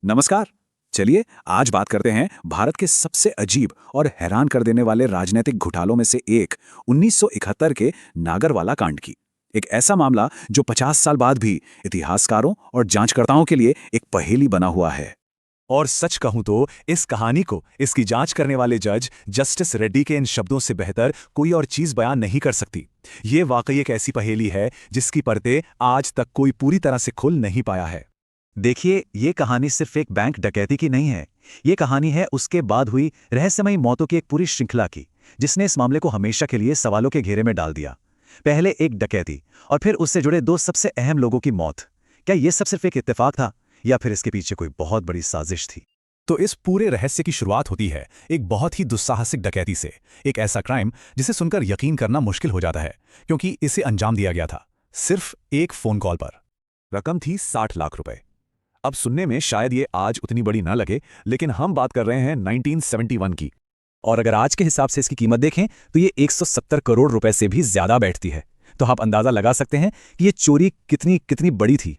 नमस्कार। चलिए आज बात करते हैं भारत के सबसे अजीब और हैरान कर देने वाले राजनीतिक घोटालों में से एक 1971 के नागरवाला कांड की। एक ऐसा मामला जो 50 साल बाद भी इतिहासकारों और जांचकर्ताओं के लिए एक पहेली बना हुआ है। और सच कहूं तो इस कहानी को इसकी जांच करने वाले जज जस्टिस रेड्डी के इन शब्दों से बेहतर कोई और चीज बयान नहीं कर सकती। ये वाकई एक ऐसी पहेली है जिसकी परतें आज तक कोई पूरी तरह से खुल नहीं पाया है। देखिए, ये कहानी सिर्फ एक बैंक डकैती की नहीं है। ये कहानी है उसके बाद हुई रहस्यमयी मौतों की एक पूरी श्रृंखला की, जिसने इस मामले को हमेशा के लिए सवालों के घेरे में डाल दिया। पहले एक डकैती और फिर उससे जुड़े दो सबसे अहम लोगों की मौत। क्या ये सब सिर्फ एक इत्तेफाक था या फिर इसके पीछे कोई बहुत बड़ी साजिश थी? तो इस पूरे रहस्य की शुरुआत होती है एक बहुत ही दुस्साहसिक डकैती से। एक ऐसा क्राइम जिसे सुनकर यकीन करना मुश्किल हो जाता है, क्योंकि इसे अंजाम दिया गया था सिर्फ एक फोन कॉल पर। रकम थी 60 लाख रुपए। अब सुनने में शायद ये आज उतनी बड़ी ना लगे, लेकिन हम बात कर रहे हैं 1971 की। और अगर आज के हिसाब से इसकी कीमत देखें तो ये 170 करोड़ रुपए से भी ज्यादा बैठती है। तो आप अंदाजा लगा सकते हैं कि ये चोरी कितनी कितनी बड़ी थी।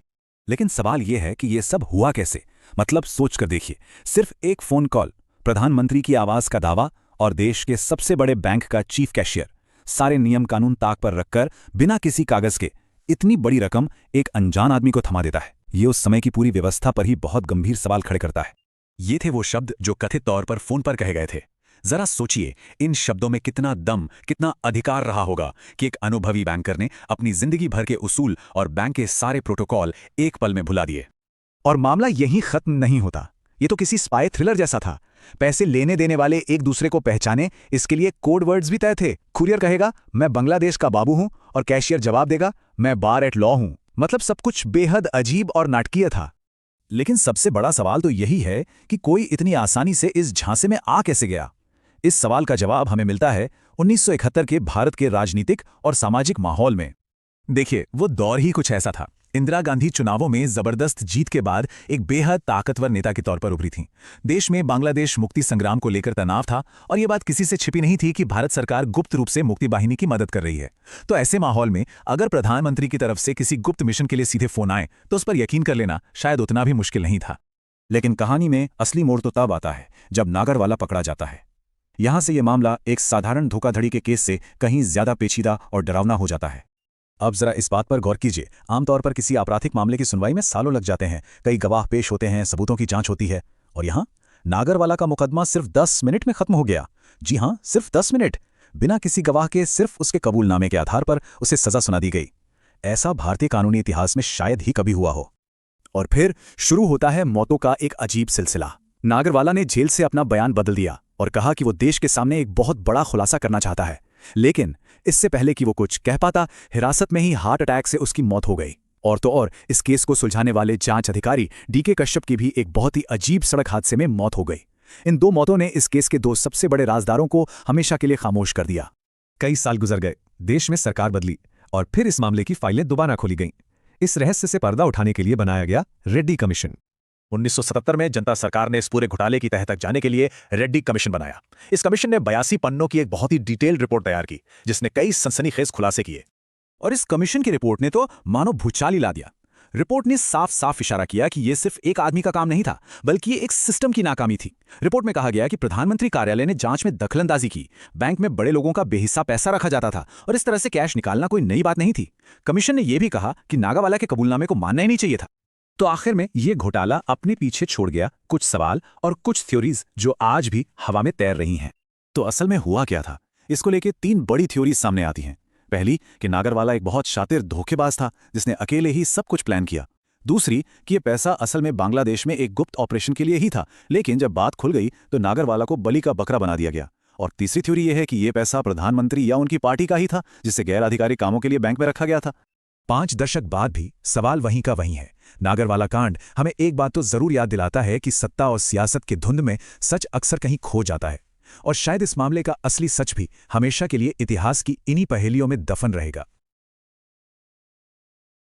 लेकिन सवाल यह है कि यह सब हुआ कैसे। मतलब सोच कर देखिए, सिर्फ एक फोन कॉल, प्रधानमंत्री की आवाज का दावा और देश के सबसे बड़े बैंक का चीफ कैशियर, सारे नियम कानून ताक पर रखकर बिना किसी कागज के इतनी बड़ी रकम एक अनजान आदमी को थमा देता है। ये उस समय की पूरी व्यवस्था पर ही बहुत गंभीर सवाल खड़े करता है। ये थे वो शब्द जो कथित तौर पर फोन पर कहे गए थे। जरा सोचिए, इन शब्दों में कितना दम, कितना अधिकार रहा होगा कि एक अनुभवी बैंकर ने अपनी जिंदगी भर के उसूल और बैंक के सारे प्रोटोकॉल एक पल में भुला दिए। और मामला यहीं खत्म नहीं होता। ये तो किसी स्पाई थ्रिलर जैसा था। पैसे लेने देने वाले एक दूसरे को पहचाने, इसके लिए कोड वर्ड्स भी तय थे। कुरियर कहेगा मैं बांग्लादेश का बाबू हूं और कैशियर जवाब देगा मैं बार एट लॉ हूं। मतलब सब कुछ बेहद अजीब और नाटकीय था। लेकिन सबसे बड़ा सवाल तो यही है कि कोई इतनी आसानी से इस झांसे में आ कैसे गया। इस सवाल का जवाब हमें मिलता है 1971 के भारत के राजनीतिक और सामाजिक माहौल में। देखिए, वो दौर ही कुछ ऐसा था। इंदिरा गांधी चुनावों में जबरदस्त जीत के बाद एक बेहद ताकतवर नेता के तौर पर उभरी थीं। देश में बांग्लादेश मुक्ति संग्राम को लेकर तनाव था और ये बात किसी से छिपी नहीं थी कि भारत सरकार गुप्त रूप से मुक्ति बाहिनी की मदद कर रही है। तो ऐसे माहौल में अगर प्रधानमंत्री की तरफ से किसी गुप्त मिशन के लिए सीधे फोन आए तो उस पर यकीन कर लेना शायद उतना भी मुश्किल नहीं था। लेकिन कहानी में असली मोड़ तो तब आता है जब नागरवाला पकड़ा जाता है। यहां से यह मामला एक साधारण धोखाधड़ी के केस से कहीं ज्यादा पेचीदा और डरावना हो जाता है। अब जरा इस बात पर गौर कीजिए, आमतौर पर किसी आपराधिक मामले की सुनवाई में सालों लग जाते हैं, कई गवाह पेश होते हैं, सबूतों की जांच होती है। और यहाँ नागरवाला का मुकदमा सिर्फ 10 मिनट में खत्म हो गया। जी हाँ, सिर्फ 10 मिनट। बिना किसी गवाह के सिर्फ उसके कबूलनामे के आधार पर उसे सजा सुना दी गई। ऐसा भारतीय कानूनी इतिहास में शायद ही कभी हुआ हो। और फिर शुरू होता है मौतों का एक अजीब सिलसिला। नागरवाला ने जेल से अपना बयान बदल दिया और कहा कि वो देश के सामने एक बहुत बड़ा खुलासा करना चाहता है। लेकिन इससे पहले कि वो कुछ कह पाता, हिरासत में ही हार्ट अटैक से उसकी मौत हो गई। और तो और इस केस को सुलझाने वाले जांच अधिकारी डीके कश्यप की भी एक बहुत ही अजीब सड़क हादसे में मौत हो गई। इन दो मौतों ने इस केस के दो सबसे बड़े राजदारों को हमेशा के लिए खामोश कर दिया। कई साल गुजर गए, देश में सरकार बदली और फिर इस मामले की फाइलें दोबारा खोली गईं। इस रहस्य से पर्दा उठाने के लिए बनाया गया रेड्डी कमीशन। 1977 में जनता सरकार ने इस पूरे घोटाले की तह तक जाने के लिए रेड्डी कमीशन बनाया। इस कमीशन ने 82 पन्नों की एक बहुत ही डिटेल्ड रिपोर्ट तैयार की, जिसने कई सनसनीखेज खुलासे किए। और इस कमीशन की रिपोर्ट ने तो मानो भूचाल ही ला दिया। रिपोर्ट ने साफ साफ इशारा किया कि यह सिर्फ एक आदमी का काम नहीं था, बल्कि एक सिस्टम की नाकामी थी। रिपोर्ट में कहा गया कि प्रधानमंत्री कार्यालय ने जांच में दखलंदाजी की, बैंक में बड़े लोगों का बेहिस्सा पैसा रखा जाता था और इस तरह से कैश निकालना कोई नई बात नहीं थी। कमीशन ने यह भी कहा कि नागावाला के कबूलनामे को मानना ही नहीं चाहिए था। तो आखिर में ये घोटाला अपने पीछे छोड़ गया कुछ सवाल और कुछ थ्योरीज जो आज भी हवा में तैर रही हैं। तो असल में हुआ क्या था, इसको लेके 3 बड़ी थ्योरीज सामने आती हैं। पहली कि नागरवाला एक बहुत शातिर धोखेबाज था जिसने अकेले ही सब कुछ प्लान किया। दूसरी कि यह पैसा असल में बांग्लादेश में एक गुप्त ऑपरेशन के लिए ही था, लेकिन जब बात खुल गई तो नागरवाला को बलि का बकरा बना दिया गया। और तीसरी थ्योरी यह है कि यह पैसा प्रधानमंत्री या उनकी पार्टी का ही था, जिसे गैर आधिकारिक कामों के लिए बैंक में रखा गया था। 5 दशक बाद भी सवाल वहीं का वहीं है। नागरवाला कांड हमें एक बात तो जरूर याद दिलाता है कि सत्ता और सियासत के धुंध में सच अक्सर कहीं खो जाता है। और शायद इस मामले का असली सच भी हमेशा के लिए इतिहास की इन्हीं पहेलियों में दफन रहेगा।